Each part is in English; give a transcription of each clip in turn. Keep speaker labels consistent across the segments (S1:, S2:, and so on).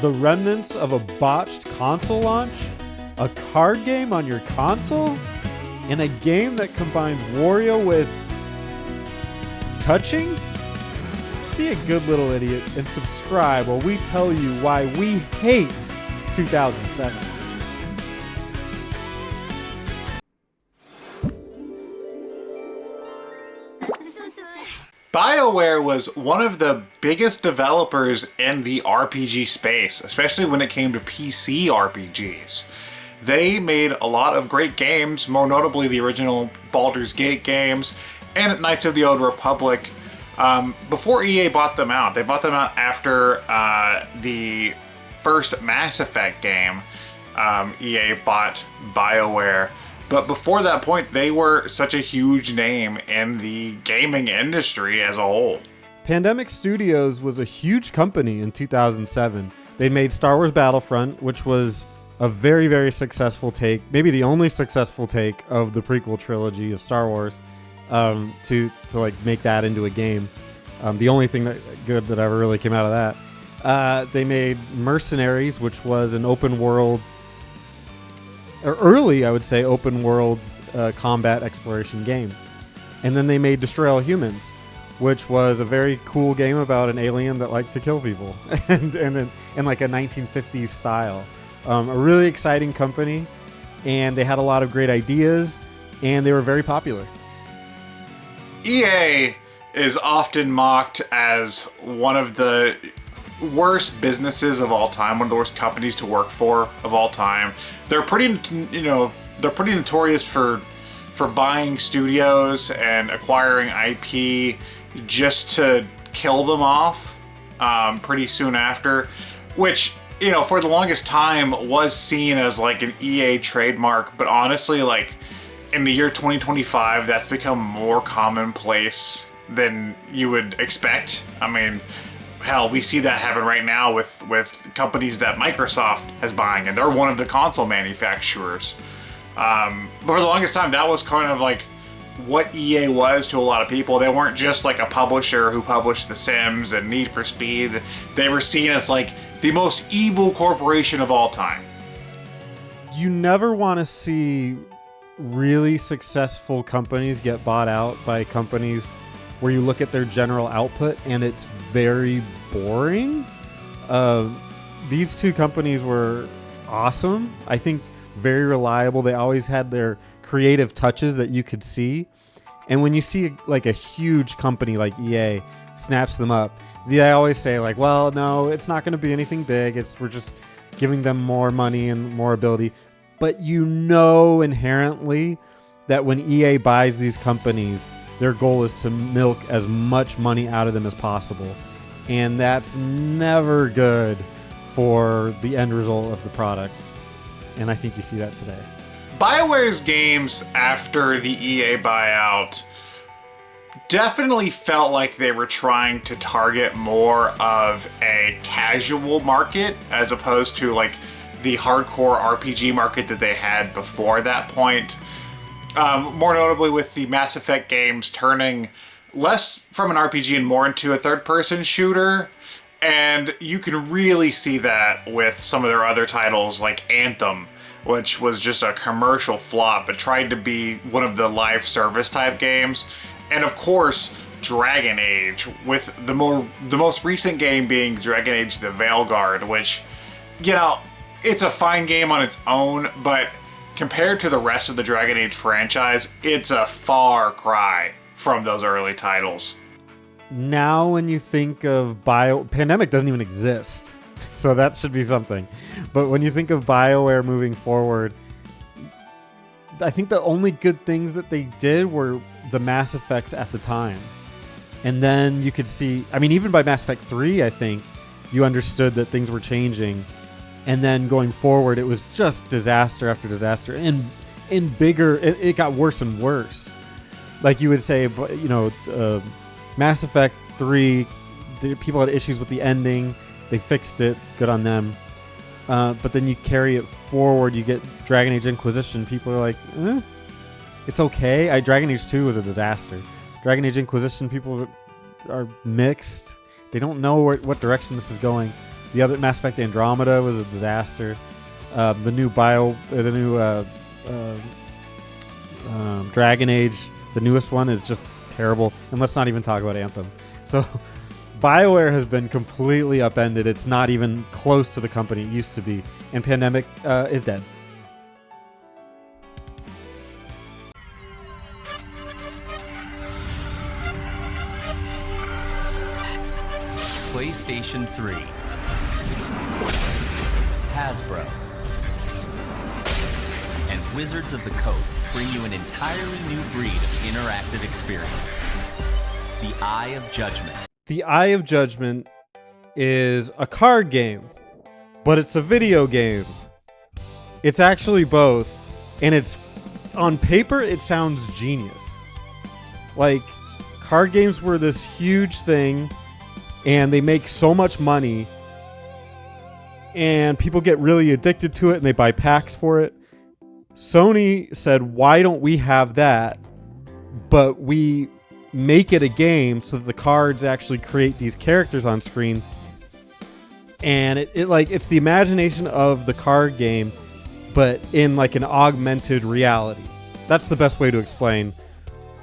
S1: The remnants of a botched console launch? A card game on your console? And a game that combines Wario with touching? Be a good little idiot and subscribe while we tell you why we hate 2007.
S2: BioWare was one of the biggest developers in the RPG space, especially when it came to PC RPGs. They made a lot of great games, more notably the original Baldur's Gate games and Knights of the Old Republic. Before EA bought them out, they bought them out after the first Mass Effect game. EA bought BioWare. But before that point, they were such a huge name in the gaming industry as a whole.
S1: Pandemic Studios was a huge company in 2007. They made Star Wars Battlefront, which was a very, very successful take, maybe the only successful take of the prequel trilogy of Star Wars, to like make that into a game. The only thing that good that ever really came out of that. They made Mercenaries, which was an open world, or early, I would say, open world combat exploration game. And then they made Destroy All Humans, which was a very cool game about an alien that liked to kill people, and then in like a 1950s style. A really exciting company, and they had a lot of great ideas, and they were very popular.
S2: EA is often mocked as one of the worst businesses of all time, one of the worst companies to work for of all time. They're pretty notorious for buying studios and acquiring IP just to kill them off pretty soon after, which, you know, for the longest time was seen as like an EA trademark, but honestly, like in the year 2025, that's become more commonplace than you would expect. I mean, hell, we see that happen right now with companies that Microsoft has buying, and they're one of the console manufacturers. But for the longest time, that was kind of like what EA was to a lot of people. They weren't just like a publisher who published The Sims and Need for Speed. They were seen as like the most evil corporation of all time.
S1: You never want to see really successful companies get bought out by companies where you look at their general output and it's very boring. These two companies were awesome. I think very reliable. They always had their creative touches that you could see. And when you see like a huge company like EA snatch them up, they always say like, well, no, it's not going to be anything big. We're just giving them more money and more ability. But you know inherently that when EA buys these companies, their goal is to milk as much money out of them as possible. And that's never good for the end result of the product. And I think you see that today.
S2: BioWare's games after the EA buyout definitely felt like they were trying to target more of a casual market as opposed to like the hardcore RPG market that they had before that point. More notably with the Mass Effect games turning less from an RPG and more into a third-person shooter. And you can really see that with some of their other titles like Anthem, which was just a commercial flop, but tried to be one of the live service type games. And of course, Dragon Age, with the most recent game being Dragon Age the Veilguard, which, you know, it's a fine game on its own, but compared to the rest of the Dragon Age franchise, it's a far cry from those early titles.
S1: Now when you think of Pandemic doesn't even exist, so that should be something. But when you think of BioWare moving forward, I think the only good things that they did were the Mass Effects at the time. And then you could see, I mean, even by Mass Effect 3, I think, you understood that things were changing. And then going forward, it was just disaster after disaster. And in bigger, it got worse and worse. Like you would say, you know, Mass Effect 3, people had issues with the ending. They fixed it. Good on them. But then you carry it forward. You get Dragon Age Inquisition. People are like, it's okay. Dragon Age 2 was a disaster. Dragon Age Inquisition, people are mixed. They don't know what direction this is going. The other Mass Effect Andromeda was a disaster. The new Dragon Age, the newest one, is just terrible. And let's not even talk about Anthem. So BioWare has been completely upended. It's not even close to the company it used to be. And Pandemic is dead.
S3: PlayStation 3, Hasbro, and Wizards of the Coast bring you an entirely new breed of interactive experience. The Eye of Judgment.
S1: The Eye of Judgment is a card game, but it's a video game. It's actually both, and it's on paper it sounds genius. Like, card games were this huge thing, and they make so much money, and people get really addicted to it, and they buy packs for it. Sony said, why don't we have that, but we make it a game so that the cards actually create these characters on screen, and it's the imagination of the card game, but in like an augmented reality. That's the best way to explain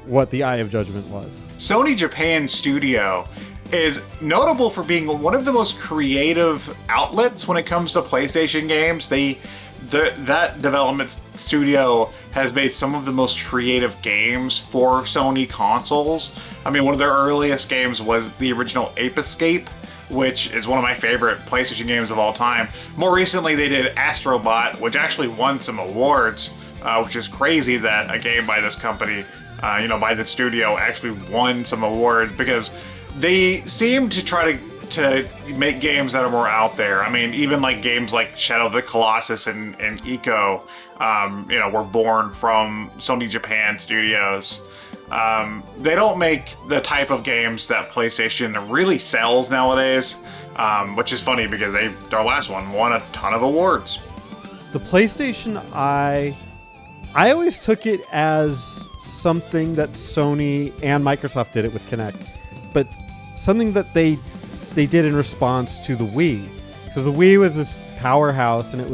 S1: what the Eye of Judgment was.
S2: Sony Japan Studio is notable for being one of the most creative outlets when it comes to PlayStation games. That development studio has made some of the most creative games for Sony consoles. I mean, one of their earliest games was the original Ape Escape, which is one of my favorite PlayStation games of all time. More recently, they did Astrobot, which actually won some awards, which is crazy that a game by this company, by the studio, actually won some awards, because they seem to try to make games that are more out there. I mean, even like games like Shadow of the Colossus and Eco, were born from Sony Japan Studios. They don't make the type of games that PlayStation really sells nowadays, which is funny because their last one won a ton of awards.
S1: The PlayStation Eye, I always took it as something that Sony and Microsoft did it with Kinect, but something that they did in response to the Wii, because the Wii was this powerhouse, and it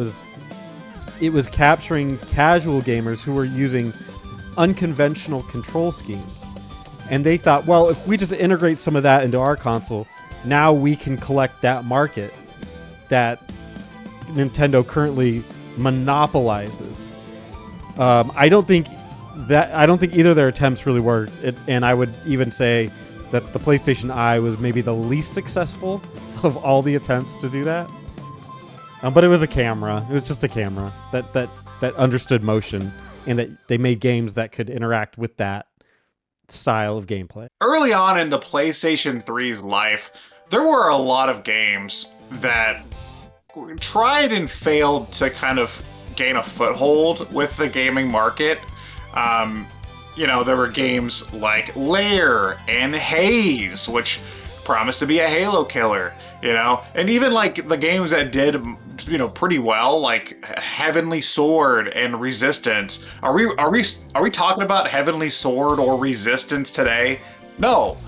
S1: was capturing casual gamers who were using unconventional control schemes, and they thought, well, if we just integrate some of that into our console, now we can collect that market that Nintendo currently monopolizes. I don't think either of their attempts really worked, and I would even say that the PlayStation Eye was maybe the least successful of all the attempts to do that. But it was a camera. It was just a camera that understood motion, and that they made games that could interact with that style of gameplay.
S2: Early on in the PlayStation 3's life, there were a lot of games that tried and failed to kind of gain a foothold with the gaming market. There were games like Lair and Haze, which promised to be a Halo killer, and even like the games that did, pretty well, like Heavenly Sword and Resistance. Are we talking about Heavenly Sword or Resistance today? No.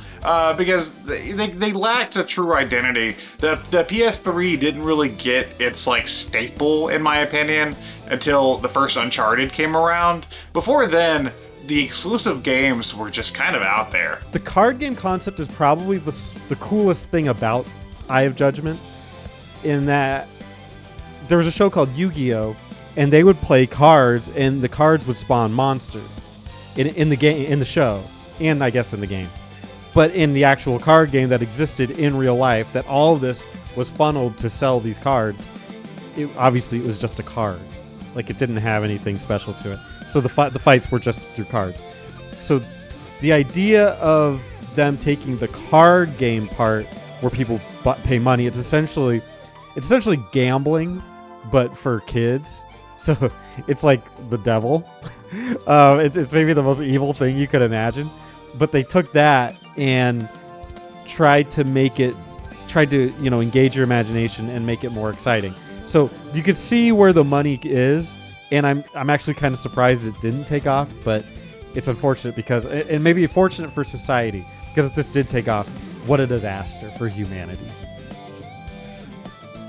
S2: Because they lacked a true identity. The PS3 didn't really get its like staple, in my opinion, until the first Uncharted came around. Before then, the exclusive games were just kind of out there.
S1: The card game concept is probably the coolest thing about Eye of Judgment, in that there was a show called Yu-Gi-Oh! And they would play cards, and the cards would spawn monsters in the game, in the show, and I guess in the game. But in the actual card game that existed in real life, that all of this was funneled to sell these cards, obviously it was just a card. Like, it didn't have anything special to it. So the fights were just through cards. So the idea of them taking the card game part where people pay money, it's essentially gambling, but for kids. So it's like the devil. It's maybe the most evil thing you could imagine. But they took that and tried to engage your imagination and make it more exciting. So you could see where the money is, and I'm actually kind of surprised it didn't take off, but it's unfortunate because, and maybe fortunate for society, because if this did take off, what a disaster for humanity.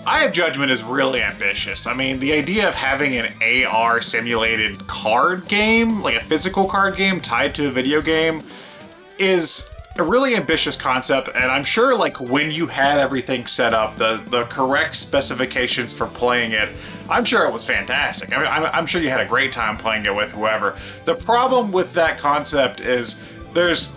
S2: Eye of Judgment is really ambitious. I mean, the idea of having an AR simulated card game, like a physical card game tied to a video game, is a really ambitious concept, and I'm sure like when you had everything set up, the correct specifications for playing it, I'm sure it was fantastic. I mean, I'm sure you had a great time playing it with whoever. The problem with that concept is there's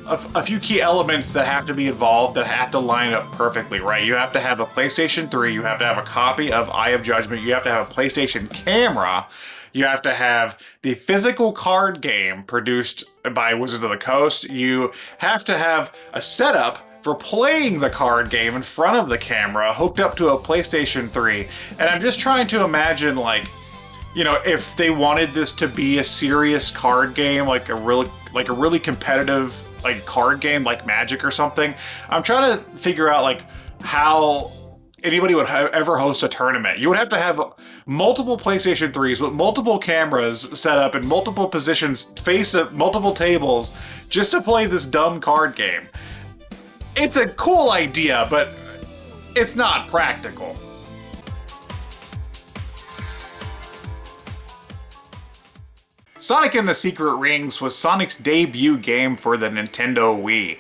S2: a few key elements that have to be involved that have to line up perfectly, right? You have to have a PlayStation 3, you have to have a copy of Eye of Judgment, you have to have a PlayStation camera, you have to have the physical card game produced by Wizards of the Coast, you have to have a setup for playing the card game in front of the camera hooked up to a PlayStation 3. And I'm just trying to imagine, like, you know, if they wanted this to be a serious card game, like a really competitive like card game like Magic or something. I'm trying to figure out like how anybody would ever host a tournament. You would have to have multiple PlayStation 3s with multiple cameras set up in multiple positions, face at multiple tables, just to play this dumb card game. It's a cool idea, but it's not practical. Sonic and the Secret Rings was Sonic's debut game for the Nintendo Wii.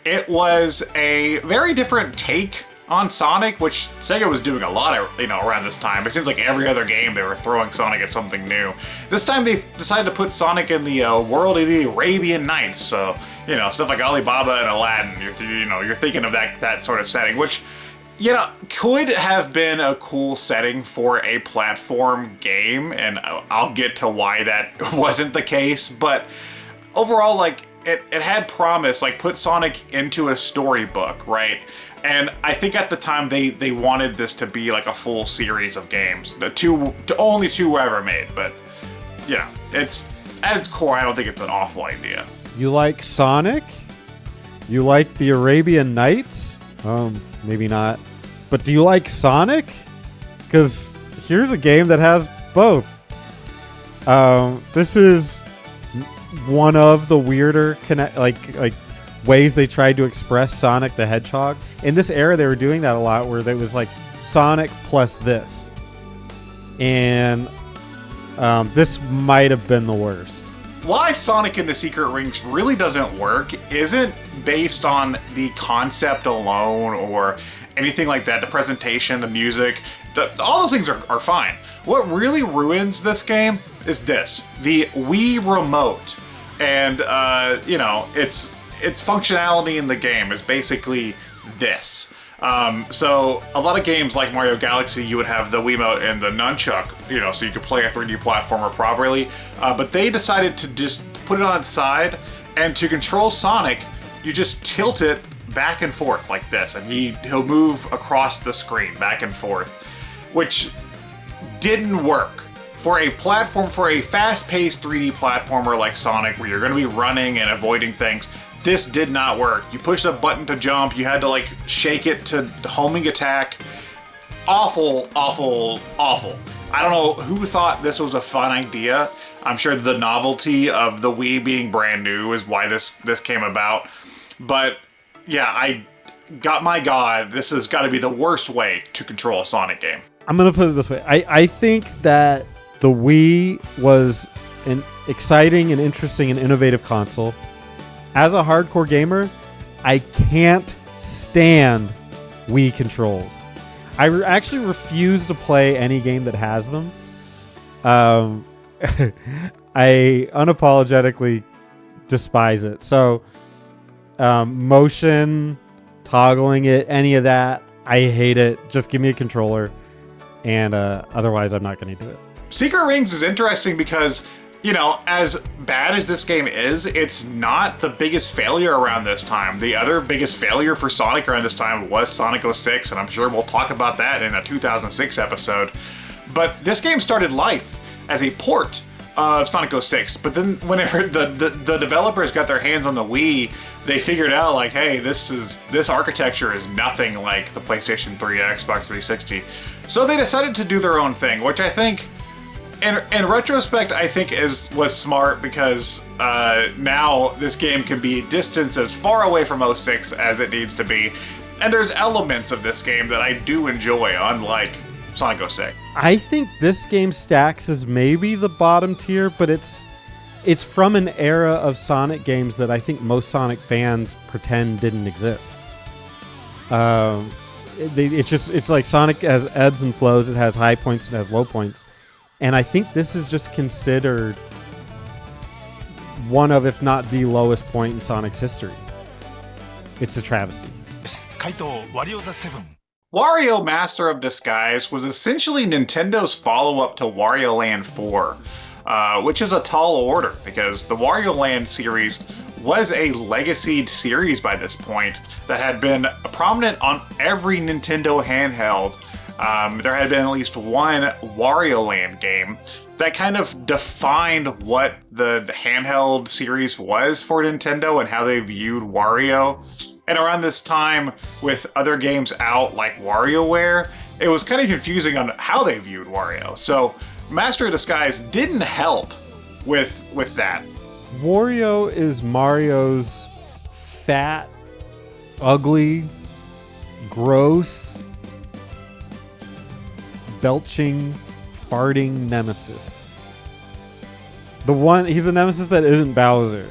S2: It was a very different take on Sonic, which Sega was doing a lot of, around this time. It seems like every other game they were throwing Sonic at something new. This time they decided to put Sonic in the world of the Arabian Nights, so, stuff like Alibaba and Aladdin. You're thinking of that sort of setting, which, could have been a cool setting for a platform game, and I'll get to why that wasn't the case, but overall, like, it had promise, like, put Sonic into a storybook, right? And I think at the time they wanted this to be like a full series of games. Only two were ever made, but, it's, at its core, I don't think it's an awful idea.
S1: You like Sonic? You like the Arabian Nights? Maybe not. But do you like Sonic? Because here's a game that has both. This is one of the weirder ways they tried to express Sonic the Hedgehog. In this era, they were doing that a lot, where there was like Sonic plus this. And this might have been the worst.
S2: Why Sonic and the Secret Rings really doesn't work isn't based on the concept alone or anything like that. The presentation, the music, all those things are fine. What really ruins this game is the Wii Remote. And, its functionality in the game is basically this. So a lot of games like Mario Galaxy, you would have the Wiimote and the nunchuck, so you could play a 3D platformer properly. But they decided to just put it on its side, and to control Sonic, you just tilt it back and forth like this, and he'll move across the screen back and forth, which didn't work. For a fast-paced 3D platformer like Sonic, where you're going to be running and avoiding things, this did not work. You pushed a button to jump, you had to like shake it to homing attack. Awful, awful, awful. I don't know who thought this was a fun idea. I'm sure the novelty of the Wii being brand new is why this came about. But yeah, my God, this has got to be the worst way to control a Sonic game.
S1: I'm going to put it this way. I think that the Wii was an exciting and interesting and innovative console. As a hardcore gamer, I can't stand Wii controls. I actually refuse to play any game that has them. I unapologetically despise it. So, motion, toggling it, any of that, I hate it. Just give me a controller, and otherwise I'm not going to do it.
S2: Secret Rings is interesting because, as bad as this game is, it's not the biggest failure around this time. The other biggest failure for Sonic around this time was Sonic 06, and I'm sure we'll talk about that in a 2006 episode. But this game started life as a port of Sonic 06, but then whenever the developers got their hands on the Wii, they figured out, like, hey, this architecture is nothing like the PlayStation 3, Xbox 360. So they decided to do their own thing, which I think, in retrospect, I think was smart, because now this game can be distanced as far away from 06 as it needs to be. And there's elements of this game that I do enjoy, unlike Sonic 06.
S1: I think this game stacks as maybe the bottom tier, but it's from an era of Sonic games that I think most Sonic fans pretend didn't exist. It's like Sonic has ebbs and flows. It has high points. It has low points. And I think this is just considered one of, if not the lowest point in Sonic's history. It's a travesty.
S2: Wario Master of Disguise was essentially Nintendo's follow-up to Wario Land 4, which is a tall order because the Wario Land series was a legacied series by this point that had been prominent on every Nintendo handheld. There had been at least one Wario Land game that kind of defined what the handheld series was for Nintendo and how they viewed Wario. And around this time, with other games out like WarioWare, it was kind of confusing on how they viewed Wario. So Master of Disguise didn't help with that.
S1: Wario is Mario's fat, ugly, gross, belching, farting nemesis. He's the nemesis that isn't Bowser.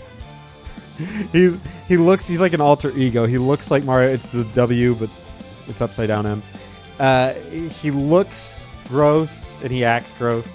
S1: He's like an alter ego. He looks like Mario. It's the W, but it's upside down M. He looks gross and he acts gross,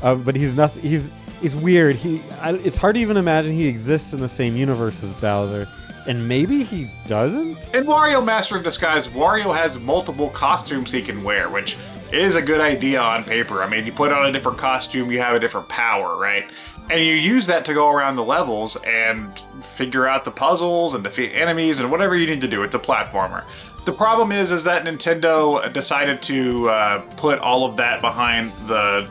S1: but he's nothing. He's weird. It's hard to even imagine he exists in the same universe as Bowser, and maybe he doesn't.
S2: In Wario Master of Disguise, Wario has multiple costumes he can wear, which is a good idea on paper. I mean, you put on a different costume, you have a different power, right? And you use that to go around the levels and figure out the puzzles and defeat enemies and whatever you need to do. It's a platformer. The problem is that Nintendo decided to put all of that behind the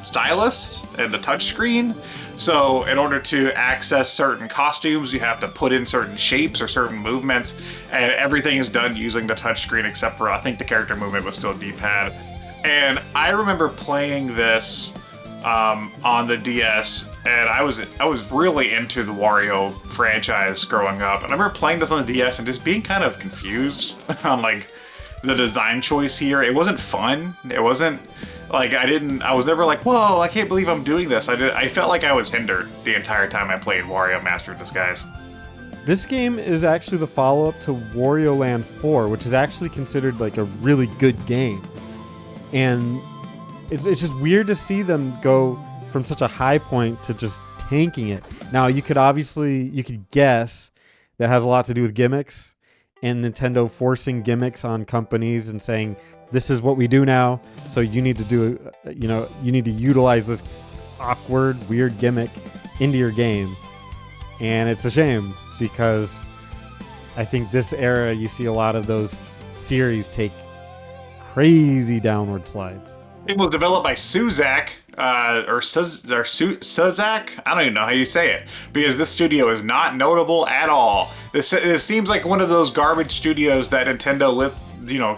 S2: stylus and the touchscreen. So in order to access certain costumes, you have to put in certain shapes or certain movements, and everything is done using the touchscreen except for, I think, the character movement was still D-pad. And I remember playing this on the DS, and I was really into the Wario franchise growing up. And I remember playing this on the DS and just being kind of confused on like the design choice here. It wasn't fun. It wasn't like I was never like, whoa, I can't believe I'm doing this. I felt like I was hindered the entire time I played Wario Master of Disguise.
S1: This game is actually the follow-up to Wario Land 4, which is actually considered like a really good game. And it's just weird to see them go from such a high point to just tanking it. Now, you could guess that has a lot to do with gimmicks and Nintendo forcing gimmicks on companies and saying, this is what we do now, so you need to you need to utilize this awkward, weird gimmick into your game. And it's a shame because I think this era, you see a lot of those series take crazy downward slides.
S2: It was developed by Suzak, Suzak? I don't even know how you say it, because this studio is not notable at all. This seems like one of those garbage studios that Nintendo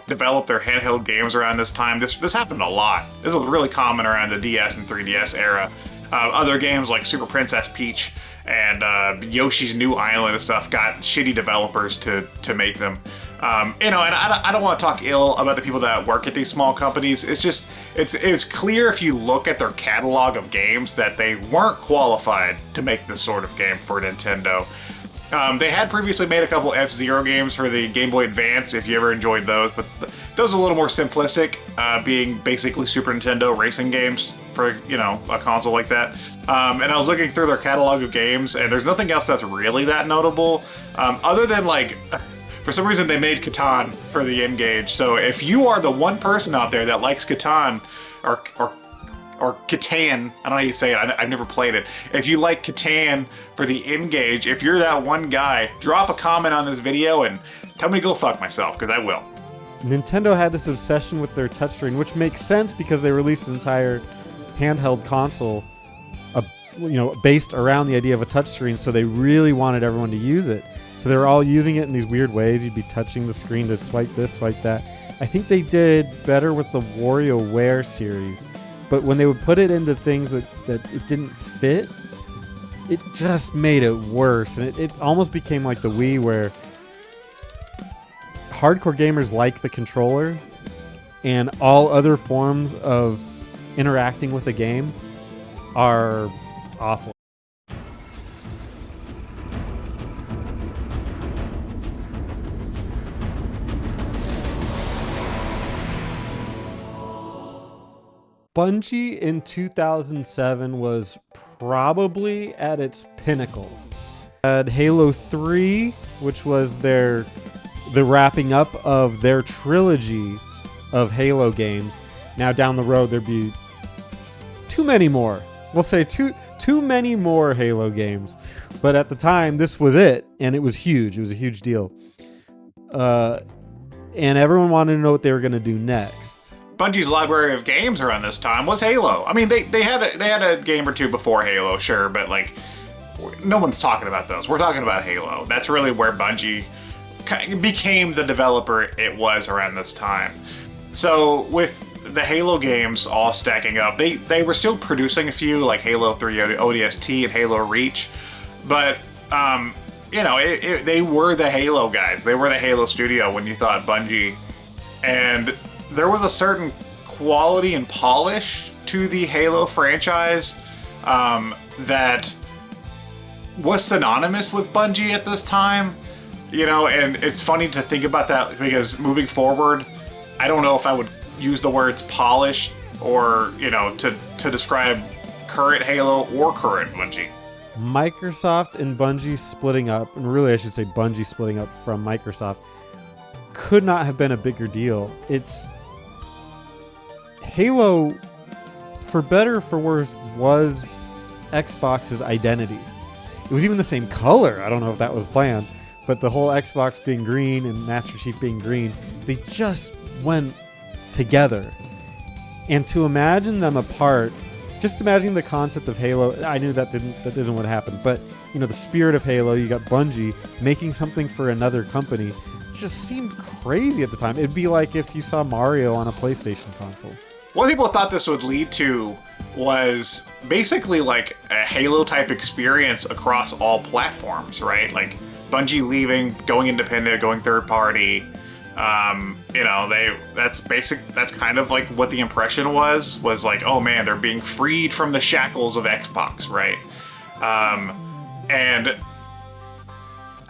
S2: developed their handheld games around this time. This happened a lot. This was really common around the DS and 3DS era. Other games like Super Princess Peach and Yoshi's New Island and stuff got shitty developers to make them. And I don't want to talk ill about the people that work at these small companies. It's clear if you look at their catalog of games that they weren't qualified to make this sort of game for Nintendo. They had previously made a couple F-Zero games for the Game Boy Advance, if you ever enjoyed those, but those are a little more simplistic, being basically Super Nintendo racing games for, a console like that. And I was looking through their catalog of games, and there's nothing else that's really that notable, other than, for some reason they made Catan for the N-Gage. So if you are the one person out there that likes Catan, or Catan, I don't know how you say it, I've never played it. If you like Catan for the N-Gage, if you're that one guy, drop a comment on this video and tell me to go fuck myself, because I will.
S1: Nintendo had this obsession with their touchscreen, which makes sense because they released an entire handheld console based around the idea of a touchscreen, so they really wanted everyone to use it. So they were all using it in these weird ways. You'd be touching the screen to swipe this, swipe that. I think they did better with the WarioWare series, but when they would put it into things that it didn't fit, it just made it worse. And it almost became like the Wii, where hardcore gamers like the controller, and all other forms of interacting with a game are awful. Bungie in 2007 was probably at its pinnacle. Had Halo 3, which was the wrapping up of their trilogy of Halo games. Now down the road there'd be too many more. We'll say too many more Halo games. But at the time, this was it, and it was huge. It was a huge deal. And everyone wanted to know what they were going to do next.
S2: Bungie's library of games around this time was Halo. I mean, they had a game or two before Halo, sure, but like, no one's talking about those. We're talking about Halo. That's really where Bungie became the developer it was around this time. So with the Halo games all stacking up, they were still producing a few, like Halo 3 ODST and Halo Reach, but they were the Halo guys. They were the Halo studio when you thought Bungie, and there was a certain quality and polish to the Halo franchise that was synonymous with Bungie at this time, and it's funny to think about that because moving forward, I don't know if I would use the words polished or, to describe current Halo or current Bungie.
S1: Microsoft and Bungie splitting up, and really I should say Bungie splitting up from Microsoft, could not have been a bigger deal. It's Halo, for better or for worse, was Xbox's identity. It was even the same color. I don't know if that was planned, but the whole Xbox being green and Master Chief being green, they just went together. And to imagine them apart, just imagine the concept of Halo. I knew that isn't what happened, but the spirit of Halo, you got Bungie making something for another company, just seemed crazy at the time. It'd be like if you saw Mario on a PlayStation console.
S2: What people thought this would lead to was basically like a Halo type experience across all platforms, right? Like Bungie leaving, going independent, going third party. That's kind of like what the impression was like, oh man, they're being freed from the shackles of Xbox, right? And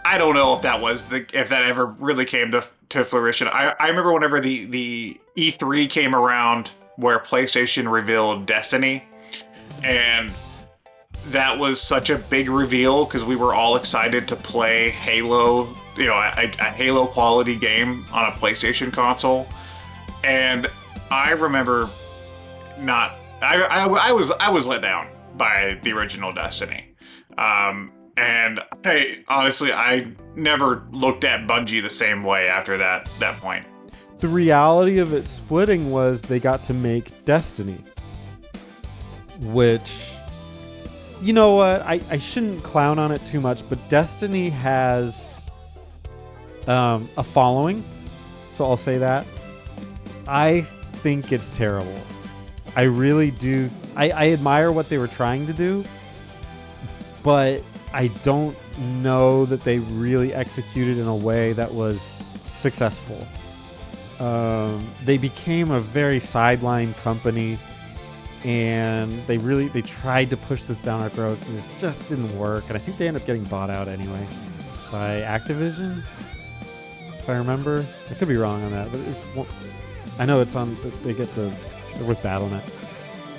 S2: I don't know if that ever really came to fruition. I remember whenever the E3 came around where PlayStation revealed Destiny, and that was such a big reveal because we were all excited to play Halo, a Halo quality game on a PlayStation console. And I remember I was let down by the original Destiny. And I never looked at Bungie the same way after that point.
S1: The reality of it splitting was they got to make Destiny, which, you know what, I shouldn't clown on it too much, but Destiny has a following, so I'll say that. I think it's terrible. I really do. I admire what they were trying to do, but I don't know that they really executed in a way that was successful. They became a very sideline company, and they tried to push this down our throats, and it just didn't work. And I think they ended up getting bought out anyway by Activision, if I remember. I could be wrong on that, but I know it's on. They're with Battle.net.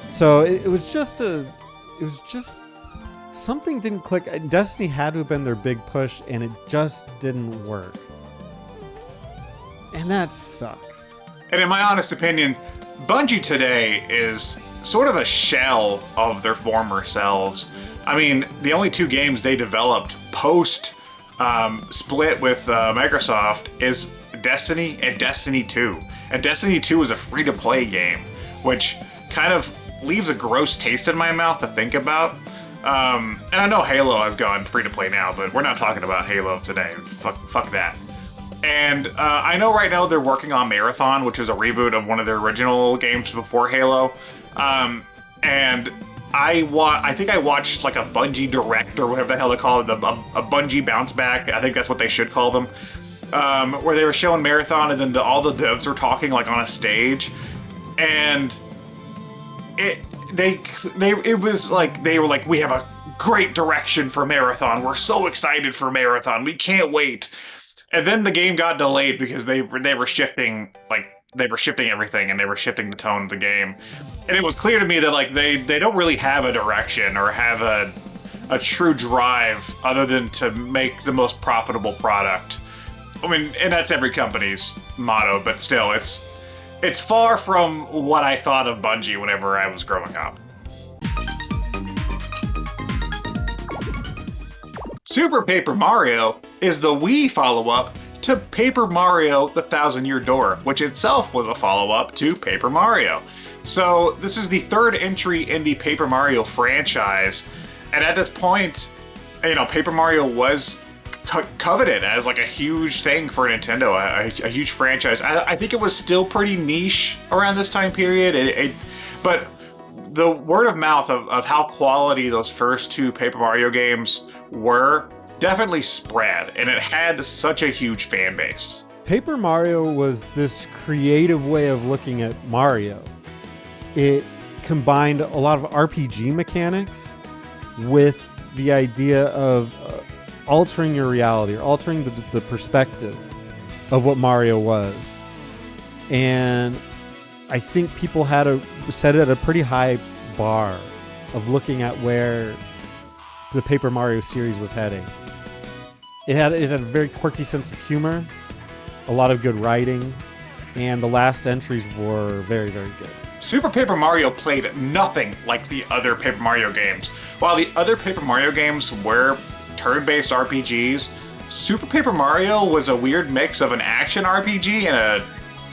S1: So it was just something didn't click. Destiny had to have been their big push, and it just didn't work. And that sucks.
S2: And in my honest opinion, Bungie today is sort of a shell of their former selves. I mean, the only two games they developed post split with Microsoft is Destiny and Destiny 2. And Destiny 2 is a free-to-play game, which kind of leaves a gross taste in my mouth to think about. And I know Halo has gone free-to-play now, but we're not talking about Halo today. Fuck that. And I know right now they're working on Marathon, which is a reboot of one of their original games before Halo. And I think I watched like a Bungie Direct or whatever the hell they call it, a Bungie Bounce Back. I think that's what they should call them. where they were showing Marathon, and then all the devs were talking like on a stage, and it was like they were like, we have a great direction for Marathon. We're so excited for Marathon. We can't wait. And then the game got delayed because they were shifting everything, and they were shifting the tone of the game. And it was clear to me that like they don't really have a direction or have a true drive other than to make the most profitable product. I mean, and that's every company's motto, but still, it's far from what I thought of Bungie whenever I was growing up. Super Paper Mario is the Wii follow-up to Paper Mario: The Thousand-Year Door, which itself was a follow-up to Paper Mario. So this is the third entry in the Paper Mario franchise, and at this point, you know, Paper Mario was coveted as like a huge thing for Nintendo, a huge franchise. I think it was still pretty niche around this time period, but the word of mouth of how quality those first two Paper Mario games were definitely spread, and it had such a huge fan base.
S1: Paper Mario was this creative way of looking at Mario. It combined a lot of RPG mechanics with the idea of altering your reality, or altering the perspective of what Mario was. And I think people had set it at a pretty high bar of looking at where the Paper Mario series was heading. It had a very quirky sense of humor, a lot of good writing, and the last entries were very, very good.
S2: Super Paper Mario played nothing like the other Paper Mario games. While the other Paper Mario games were turn-based RPGs, Super Paper Mario was a weird mix of an action RPG and a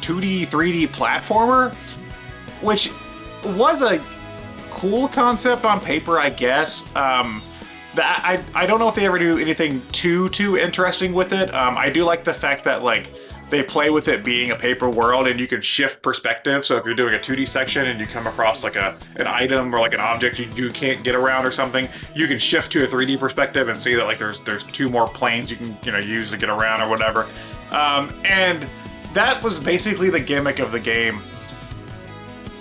S2: 2D, 3D platformer, which was a cool concept on paper, I guess. I don't know if they ever do anything too interesting with it. I do like the fact that like they play with it being a paper world, and you can shift perspective. So if you're doing a 2D section and you come across like an item or like an object you can't get around or something, you can shift to a 3D perspective and see that like there's two more planes you can use to get around or whatever. And that was basically the gimmick of the game.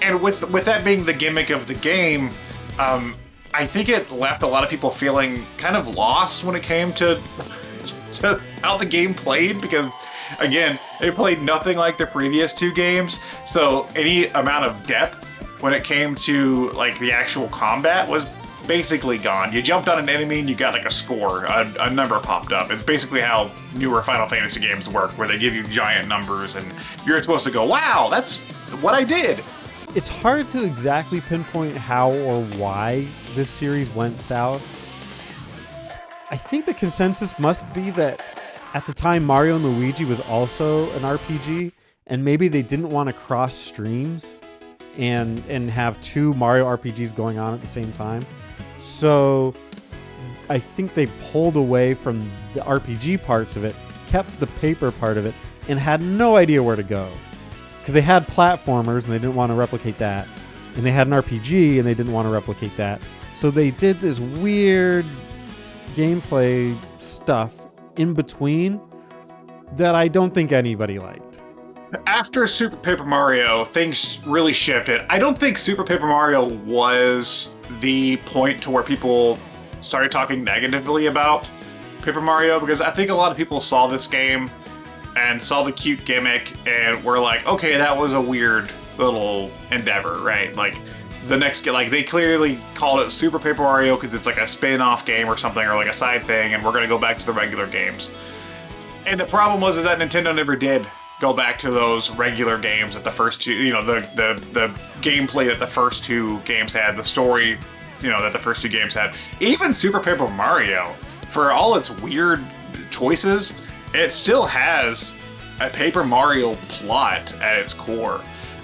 S2: And with that being the gimmick of the game, I think it left a lot of people feeling kind of lost when it came to how the game played, because again, it played nothing like the previous two games, so any amount of depth when it came to like the actual combat was basically gone. You jumped on an enemy and you got like a score, a number popped up. It's basically how newer Final Fantasy games work, where they give you giant numbers and you're supposed to go, wow, that's what I did.
S1: It's hard to exactly pinpoint how or why this series went south. I think the consensus must be that at the time Mario & Luigi was also an RPG, and maybe they didn't want to cross streams and have two Mario RPGs going on at the same time. So I think they pulled away from the RPG parts of it, kept the paper part of it, and had no idea where to go. Because they had platformers and they didn't want to replicate that. And they had an RPG and they didn't want to replicate that. So they did this weird gameplay stuff in between that I don't think anybody liked.
S2: After Super Paper Mario, things really shifted. I don't think Super Paper Mario was the point to where people started talking negatively about Paper Mario, because I think a lot of people saw this game and saw the cute gimmick and were like, okay, that was a weird little endeavor, right? Like the next, like they clearly called it Super Paper Mario because it's like a spin-off game or something, or like a side thing, and we're gonna go back to the regular games. And the problem was is that Nintendo never did go back to those regular games that the first two, the gameplay that the first two games had, the story, that the first two games had. Even Super Paper Mario, for all its weird choices, it still has a Paper Mario plot at its core.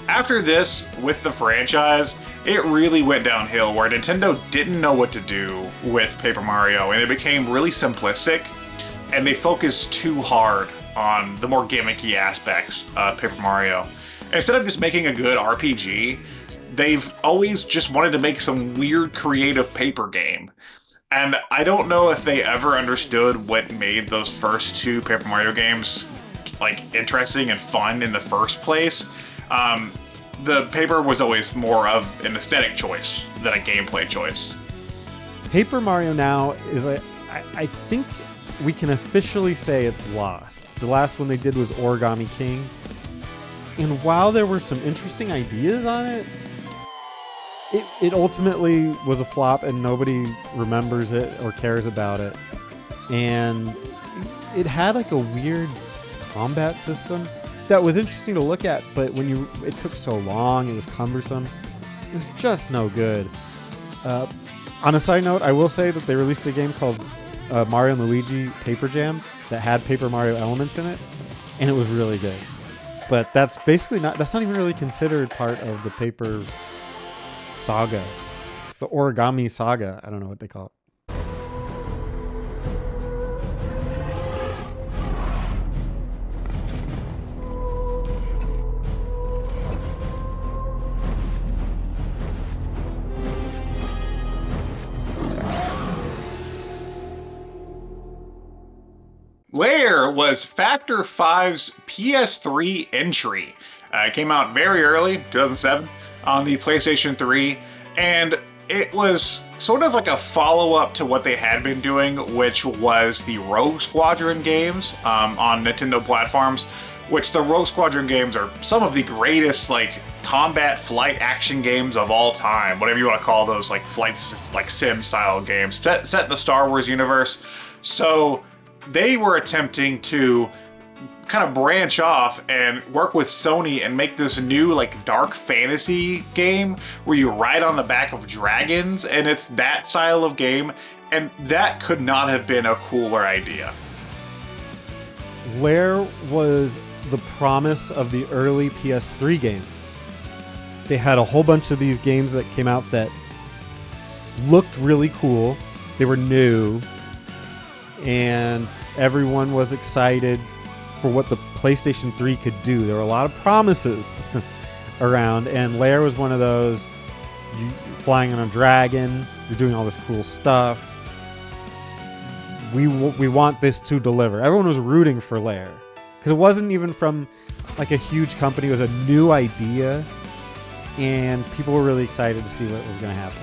S2: After this, with the franchise, it really went downhill, where Nintendo didn't know what to do with Paper Mario, and it became really simplistic, and they focused too hard on the more gimmicky aspects of Paper Mario. Instead of just making a good RPG, they've always just wanted to make some weird creative paper game. And I don't know if they ever understood what made those first two Paper Mario games like interesting and fun in the first place. The paper was always more of an aesthetic choice than a gameplay choice.
S1: Paper Mario now is I think we can officially say it's lost. The last one they did was Origami King. And while there were some interesting ideas on it, it ultimately was a flop and nobody remembers it or cares about it. And it had like a weird combat system that was interesting to look at, but it took so long, it was cumbersome. It was just no good. On a side note, I will say that they released a game called Mario & Luigi Paper Jam that had Paper Mario elements in it, and it was really good. But that's not even really considered part of the Paper Saga. The Origami Saga. I don't know what they call it.
S2: Lair was Factor 5's PS3 entry. It came out very early, 2007, on the PlayStation 3, and it was sort of like a follow-up to what they had been doing, which was the Rogue Squadron games on Nintendo platforms, which the Rogue Squadron games are some of the greatest, like, combat flight action games of all time, whatever you want to call those, like, flights, like, sim-style games, set in the Star Wars universe. So they were attempting to kind of branch off and work with Sony and make this new like dark fantasy game where you ride on the back of dragons, and it's that style of game, and that could not have been a cooler idea.
S1: Lair was the promise of the early PS3 game. They had a whole bunch of these games that came out that looked really cool. They were new, and everyone was excited for what the PlayStation 3 could do. There were a lot of promises around, and Lair was one of those. You're flying on a dragon, you're doing all this cool stuff. We want this to deliver. Everyone was rooting for Lair because it wasn't even from like a huge company. It was a new idea, and people were really excited to see what was going to happen.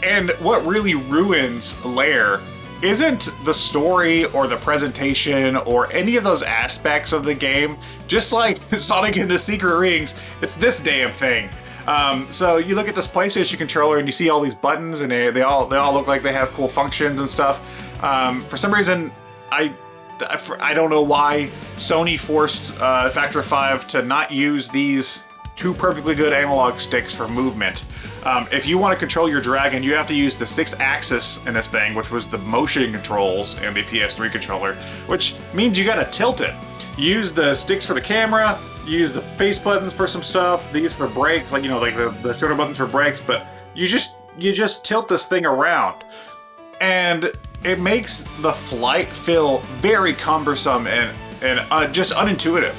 S2: And what really ruins Lair isn't the story or the presentation or any of those aspects of the game. Just like Sonic and the Secret Rings, it's this damn thing. So you look at this PlayStation controller and you see all these buttons, and they all look like they have cool functions and stuff. For some reason, I don't know why Sony forced Factor 5 to not use these two perfectly good analog sticks for movement. If you want to control your dragon, you have to use the 6-axis in this thing, which was the motion controls in the PS3 controller, which means you gotta tilt it. Use the sticks for the camera, use the face buttons for some stuff, these for brakes, like, you know, like the shoulder buttons for brakes, but you just tilt this thing around. And it makes the flight feel very cumbersome and just unintuitive.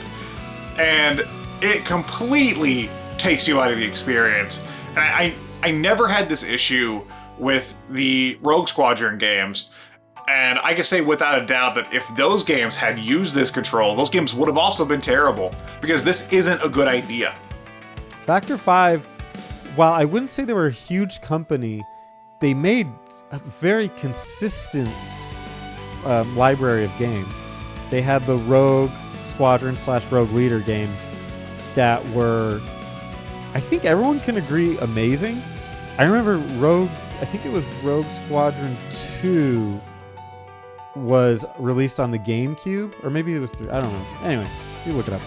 S2: And it completely takes you out of the experience. And I never had this issue with the Rogue Squadron games, and I can say without a doubt that if those games had used this control, those games would have also been terrible, because this isn't a good idea.
S1: Factor 5, while I wouldn't say they were a huge company, they made a very consistent library of games. They had the Rogue Squadron / Rogue Leader games that were, I think everyone can agree, amazing. I remember I think it was Rogue Squadron 2 was released on the GameCube, or maybe it was 3, I don't know. Anyway, you look it up.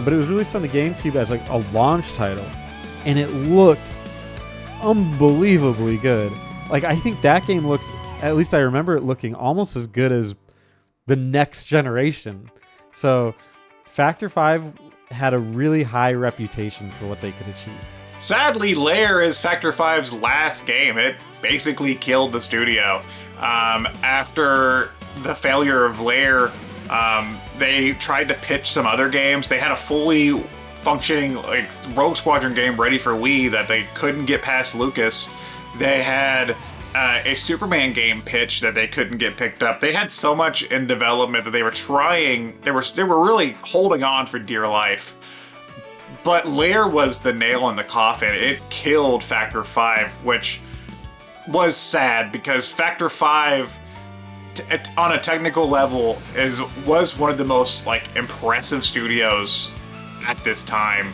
S1: But it was released on the GameCube as like a launch title, and it looked unbelievably good. Like, I think that game looks, at least I remember it looking almost as good as the next generation. So Factor 5 had a really high reputation for what they could achieve.
S2: Sadly, Lair is Factor 5's last game. It basically killed the studio. After the failure of Lair, they tried to pitch some other games. They had a fully functioning like Rogue Squadron game ready for Wii that they couldn't get past Lucas. They had a Superman game pitch that they couldn't get picked up. They had so much in development that they were trying. They were really holding on for dear life. But Lair was the nail in the coffin. It killed Factor 5, which was sad because Factor 5, on a technical level, was one of the most impressive studios at this time.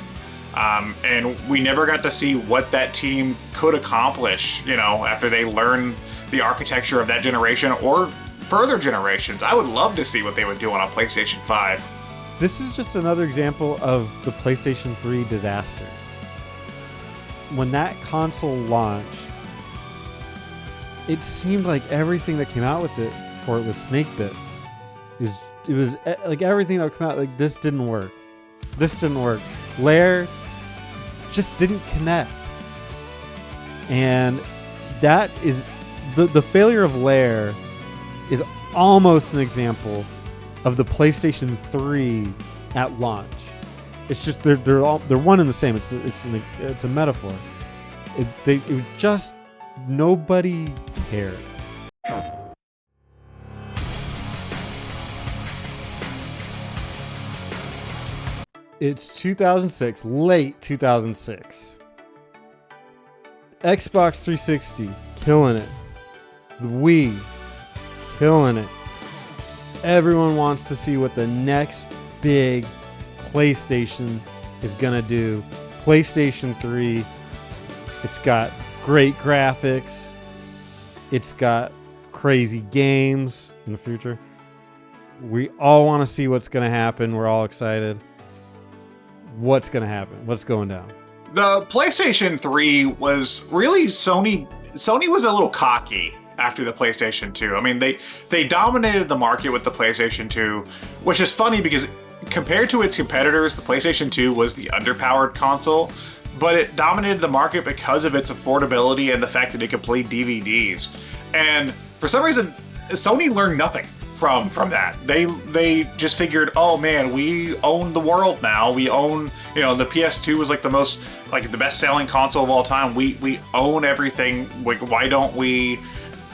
S2: And we never got to see what that team could accomplish, after they learned the architecture of that generation or further generations. I would love to see what they would do on a PlayStation 5.
S1: This is just another example of the PlayStation 3 disasters. When that console launched, it seemed like everything that came out with it for it was snake-bit. It was like everything that would come out, this didn't work. This didn't work. Lair just didn't connect. And that is the failure of Lair is almost an example of the PlayStation 3 at launch. It's just they're one and the same. It's a metaphor. It was just nobody cared. It's 2006, late 2006. Xbox 360, killing it. The Wii, killing it. Everyone wants to see what the next big PlayStation is gonna do. PlayStation 3, it's got great graphics. It's got crazy games in the future. We all want to see what's gonna happen. We're all excited. What's going to happen? What's going down?
S2: The PlayStation 3 was really Sony was a little cocky after the PlayStation 2. I mean, they dominated the market with the PlayStation 2, which is funny because compared to its competitors, the PlayStation 2 was the underpowered console, but it dominated the market because of its affordability and the fact that it could play DVDs. And for some reason, Sony learned nothing from that. They just figured, oh man, we own the world now. We own, the PS2 was the best selling console of all time. We own everything. Why don't we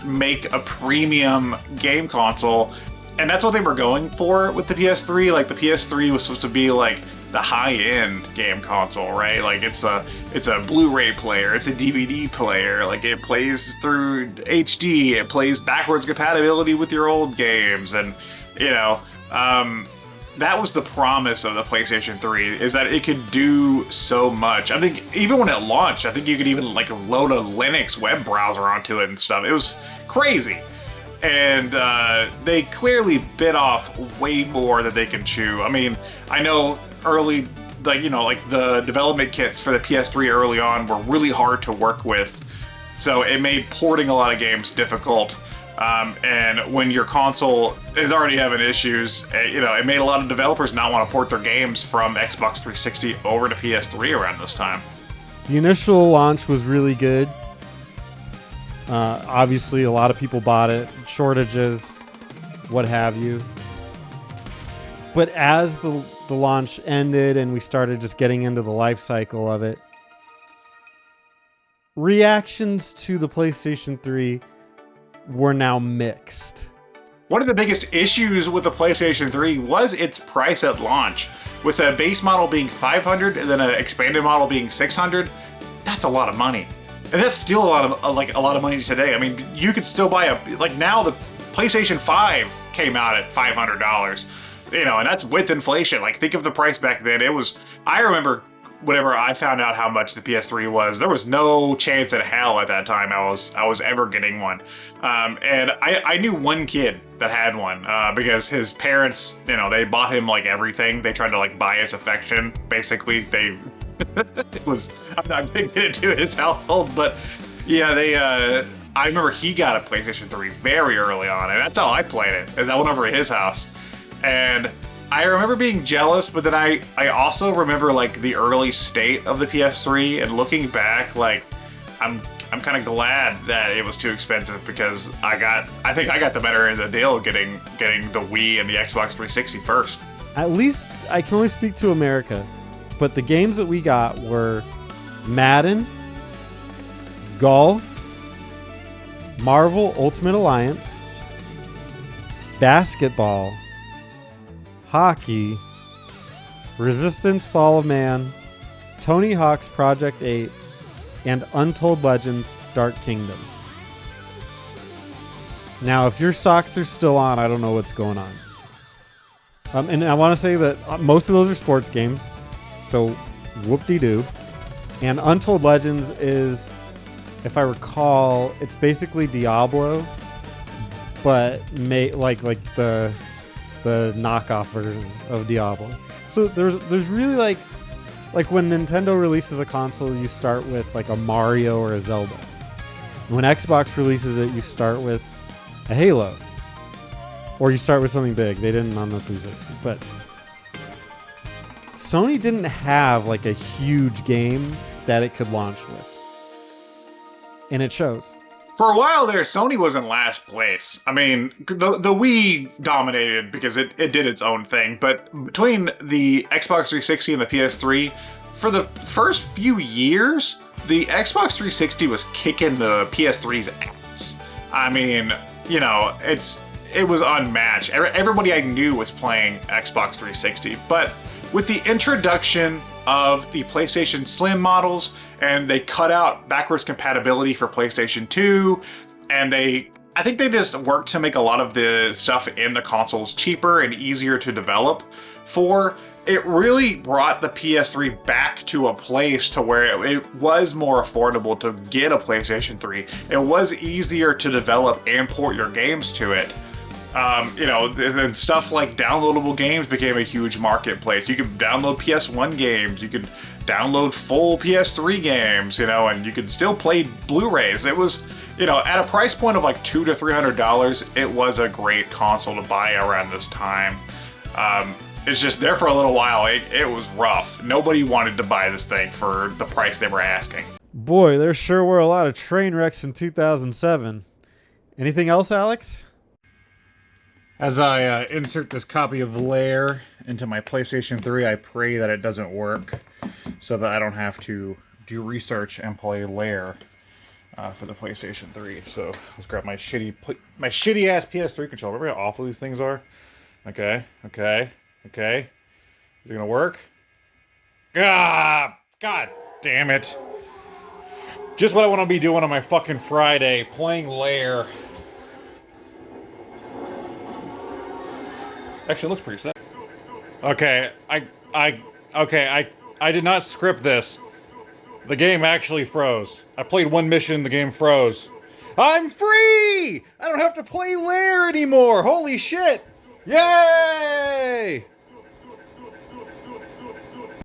S2: make a premium game console? And that's what they were going for with the PS3. The PS3 was supposed to be the high-end game console, right? It's a Blu-ray player, it's a DVD player, it plays through HD, it plays backwards compatibility with your old games, and that was the promise of the PlayStation 3, is that it could do so much. I think even when it launched, I think you could even load a Linux web browser onto it and stuff. It was crazy. And they clearly bit off way more than they can chew. I mean, I know early, the development kits for the PS3 early on were really hard to work with. So it made porting a lot of games difficult. And when your console is already having issues, it made a lot of developers not want to port their games from Xbox 360 over to PS3 around this time.
S1: The initial launch was really good. Obviously, a lot of people bought it, shortages, what have you. But as the launch ended and we started just getting into the life cycle of it, reactions to the PlayStation 3 were now mixed.
S2: One of the biggest issues with the PlayStation 3 was its price at launch. With a base model being $500 and then an expanded model being $600, that's a lot of money. And that's still a lot of money today. I mean, you could still buy now the PlayStation 5 came out at $500, and that's with inflation. Think of the price back then. I remember whenever I found out how much the PS3 was, there was no chance in hell at that time I was ever getting one. And I knew one kid that had one because his parents, they bought him everything. They tried to buy his affection. Basically, I'm not gonna get into his household, but yeah, I remember he got a PlayStation 3 very early on, and that's how I played it, is I went over to his house. And I remember being jealous, but then I also remember the early state of the PS3, and looking back, I'm kind of glad that it was too expensive, because I think I got the better end of the deal getting the Wii and the Xbox 360 first.
S1: At least I can only speak to America, but the games that we got were Madden, golf, Marvel Ultimate Alliance, basketball, hockey, Resistance Fall of Man, Tony Hawk's Project 8, and Untold Legends Dark Kingdom. Now, if your socks are still on, I don't know what's going on. And I want to say that most of those are sports games, so whoop-de-doo. And Untold Legends is, if I recall, it's basically Diablo, but like the knockoff version of Diablo. So there's really like when Nintendo releases a console, you start with like a Mario or a Zelda. When Xbox releases it, you start with a Halo. Or you start with something big. They didn't on the 360. But Sony didn't have like a huge game that it could launch with. And it shows.
S2: For a while there, Sony was in last place. I mean, the Wii dominated because it did its own thing. But between the Xbox 360 and the PS3, for the first few years, the Xbox 360 was kicking the PS3's ass. I mean, you know, it was unmatched. Everybody I knew was playing Xbox 360. But with the introduction of the PlayStation Slim models, and they cut out backwards compatibility for PlayStation 2, and I think they just worked to make a lot of the stuff in the consoles cheaper and easier to develop for. It really brought the PS3 back to a place to where it was more affordable to get a PlayStation 3. It was easier to develop and port your games to it. You know, and stuff like downloadable games became a huge marketplace. You could download PS1 games, you could download full PS3 games, you know, and you could still play Blu-rays. It was, you know, at a price point of like $200 to $300, it was a great console to buy around this time. It's just there for a little while, it was rough. Nobody wanted to buy this thing for the price they were asking.
S1: Boy, there sure were a lot of train wrecks in 2007. Anything else, Alex?
S2: As I insert this copy of Lair into my PlayStation 3, I pray that it doesn't work so that I don't have to do research and play Lair for the PlayStation 3. So let's grab my shitty ass PS3 controller. Remember how awful these things are? Okay. Is it gonna work? God damn it. Just what I want to be doing on my fucking Friday, playing Lair. Actually, it looks pretty sick. Okay, I did not script this. The game actually froze. I played one mission, the game froze. I'm free! I don't have to play Lair anymore! Holy shit! Yay!